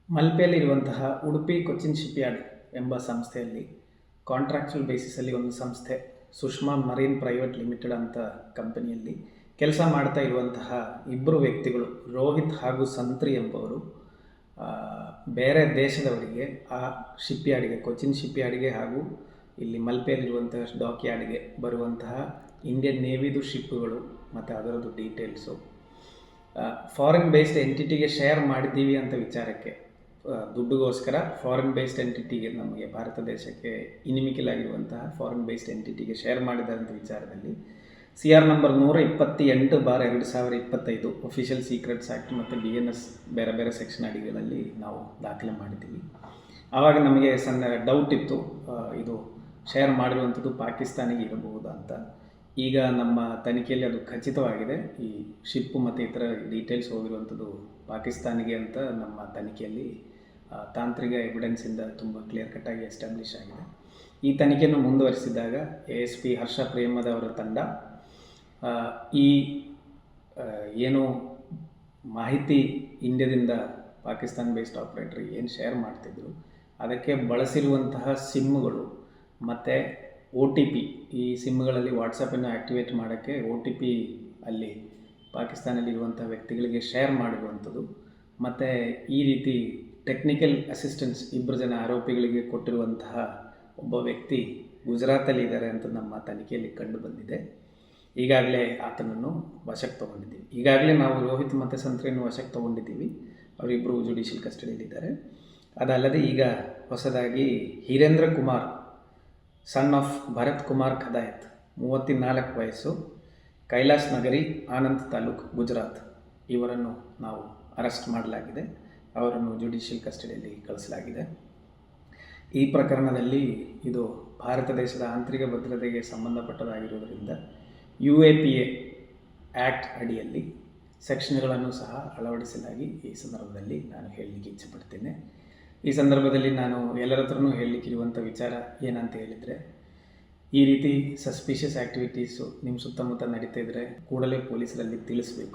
ಮಲ್ಪೆಯಲ್ಲಿರುವಂತಹ Udupi Cochin shipyard ಎಂಬ ಸಂಸ್ಥೆಯಲ್ಲಿ contractual ಬೇಸಿಸಲ್ಲಿ ಒಂದು ಸಂಸ್ಥೆ ಸುಷ್ಮಾ ಮರೀನ್ ಪ್ರೈವೇಟ್ ಲಿಮಿಟೆಡ್ ಅಂತ ಕಂಪನಿಯಲ್ಲಿ ಕೆಲಸ ಮಾಡ್ತಾ ಇರುವಂತಹ ಇಬ್ಬರು ವ್ಯಕ್ತಿಗಳು ರೋಹಿತ್ ಹಾಗೂ ಸಂತ್ರಿ ಎಂಬವರು ಬೇರೆ ದೇಶದವರಿಗೆ ಆ ಶಿಪ್ಯಾರ್ಡ್ಗೆ ಕೊಚ್ಚಿನ್ ಶಿಪ್ಯಾರ್ಡ್ಗೆ ಹಾಗೂ ಇಲ್ಲಿ ಮಲ್ಪೆಯಲ್ಲಿರುವಂತಹ ಡಾಕ್ಯಾರ್ಡ್ಗೆ ಬರುವಂತಹ ಇಂಡಿಯನ್ ನೇವಿದು ಶಿಪ್ಗಳು ಮತ್ತು ಅದರದ್ದು ಡೀಟೇಲ್ಸು ಫಾರಿನ್ ಬೇಸ್ಡ್ ಎಂಟಿಟಿಗೆ ಶೇರ್ ಮಾಡಿದ್ದೀವಿ ಅಂತ ವಿಚಾರಕ್ಕೆ ದುಡ್ಡುಗೋಸ್ಕರ ಫಾರಿನ್ ಬೇಸ್ಡ್ ಎಂಟಿಟಿಗೆ ನಮಗೆ ಭಾರತ ದೇಶಕ್ಕೆ ಇನಿಮಿಕಲಾಗಿರುವಂತಹ ಫಾರಿನ್ ಬೇಸ್ಡ್ ಎಂಟಿಟಿಗೆ ಶೇರ್ ಮಾಡಿದಂಥ ವಿಚಾರದಲ್ಲಿ CR number 128/2025 official secrets act ಮತ್ತು BNS ಬೇರೆ ಬೇರೆ ಸೆಕ್ಷನ್ ಅಡಿಗಳಲ್ಲಿ ನಾವು ದಾಖಲೆ ಮಾಡಿದ್ದೀವಿ. ಆವಾಗ ನಮಗೆ ಸಣ್ಣ ಡೌಟ್ ಇತ್ತು, ಇದು ಶೇರ್ ಮಾಡಿರುವಂಥದ್ದು ಪಾಕಿಸ್ತಾನಿಗೆ ಇರಬಹುದು ಅಂತ. ಈಗ ನಮ್ಮ ತನಿಖೆಯಲ್ಲಿ ಅದು ಖಚಿತವಾಗಿದೆ. ಈ ಶಿಪ್ಪು ಮತ್ತು ಇತರ ಡೀಟೇಲ್ಸ್ ಹೋಗಿರುವಂಥದ್ದು ಪಾಕಿಸ್ತಾನಿಗೆ ಅಂತ ನಮ್ಮ ತನಿಖೆಯಲ್ಲಿ ತಾಂತ್ರಿಕ ಎವಿಡೆನ್ಸಿಂದ ತುಂಬ ಕ್ಲಿಯರ್ ಕಟ್ಟಾಗಿ ಎಸ್ಟಾಬ್ಲಿಷ್ ಆಗಿದೆ. ಈ ತನಿಖೆಯನ್ನು ಮುಂದುವರಿಸಿದಾಗ ASP ಹರ್ಷ ಪ್ರೇಮದ ಅವರ ತಂಡ ಈ ಏನು ಮಾಹಿತಿ ಇಂಡಿಯಾದಿಂದ ಪಾಕಿಸ್ತಾನ್ ಬೇಸ್ಡ್ ಆಪ್ರೇಟ್ರಿಗೆ ಏನು ಶೇರ್ ಮಾಡ್ತಿದ್ರು ಅದಕ್ಕೆ ಬಳಸಿರುವಂತಹ ಸಿಮ್ಗಳು ಮತ್ತು OTP, ಈ ಸಿಮ್ಗಳಲ್ಲಿ ವಾಟ್ಸಪ್ಪನ್ನು ಆ್ಯಕ್ಟಿವೇಟ್ ಮಾಡೋಕ್ಕೆ OTP ಅಲ್ಲಿ ಪಾಕಿಸ್ತಾನಲ್ಲಿರುವಂಥ ವ್ಯಕ್ತಿಗಳಿಗೆ ಶೇರ್ ಮಾಡಿರುವಂಥದ್ದು ಮತ್ತು ಈ ರೀತಿ ಟೆಕ್ನಿಕಲ್ ಅಸಿಸ್ಟೆನ್ಸ್ ಇಬ್ಬರು ಜನ ಆರೋಪಿಗಳಿಗೆ ಕೊಟ್ಟಿರುವಂತಹ ಒಬ್ಬ ವ್ಯಕ್ತಿ ಗುಜರಾತಲ್ಲಿದ್ದಾರೆ ಅಂತ ನಮ್ಮ ತನಿಖೆಯಲ್ಲಿ ಕಂಡು ಬಂದಿದೆ. ಈಗಾಗಲೇ ಆತನನ್ನು ವಶಕ್ಕೆ ತೊಗೊಂಡಿದ್ದೀವಿ. ಈಗಾಗಲೇ ನಾವು ರೋಹಿತ್ ಮತ್ತು ಸಂತ್ರಿಯನ್ನು ವಶಕ್ಕೆ ತೊಗೊಂಡಿದ್ದೀವಿ. ಅವರಿಬ್ಬರು ಜುಡಿಷಿಯಲ್ ಕಸ್ಟಡಿಯಲ್ಲಿದ್ದಾರೆ. ಅದಲ್ಲದೆ ಈಗ ಹೊಸದಾಗಿ ಹಿರೇಂದ್ರ ಕುಮಾರ್ ಸನ್ ಆಫ್ ಭರತ್ ಕುಮಾರ್ ಖದಾಯತ್, 34 ವಯಸ್ಸು, ಕೈಲಾಸ್ ನಗರಿ, ಆನಂದ್ ತಾಲೂಕ್, ಗುಜರಾತ್, ಇವರನ್ನು ನಾವು ಅರೆಸ್ಟ್ ಮಾಡಲಾಗಿದೆ. ಅವರನ್ನು ಜುಡಿಷಿಯಲ್ ಕಸ್ಟಡಿಯಲ್ಲಿ ಕಳಿಸಲಾಗಿದೆ. ಈ ಪ್ರಕರಣದಲ್ಲಿ ಇದು ಭಾರತ ದೇಶದ ಆಂತರಿಕ ಭದ್ರತೆಗೆ ಸಂಬಂಧಪಟ್ಟದಾಗಿರುವುದರಿಂದ UAPA ಆ್ಯಕ್ಟ್ ಅಡಿಯಲ್ಲಿ ಸೆಕ್ಷನ್ಗಳನ್ನು ಸಹ ಅಳವಡಿಸಲಾಗಿ ಈ ಸಂದರ್ಭದಲ್ಲಿ ನಾನು ಹೇಳಲಿಕ್ಕೆ ಇಚ್ಛೆಪಡ್ತೇನೆ. ಈ ಸಂದರ್ಭದಲ್ಲಿ ನಾನು ಎಲ್ಲರ ಹತ್ರನೂ ಹೇಳಲಿಕ್ಕಿರುವಂಥ ವಿಚಾರ ಏನಂತ ಹೇಳಿದರೆ, ಈ ರೀತಿ ಸಸ್ಪಿಷಿಯಸ್ ಆ್ಯಕ್ಟಿವಿಟೀಸು ನಿಮ್ಮ ಸುತ್ತಮುತ್ತ ನಡೀತಾ ಇದ್ದರೆ ಕೂಡಲೇ ಪೊಲೀಸರಲ್ಲಿ ತಿಳಿಸಬೇಕು.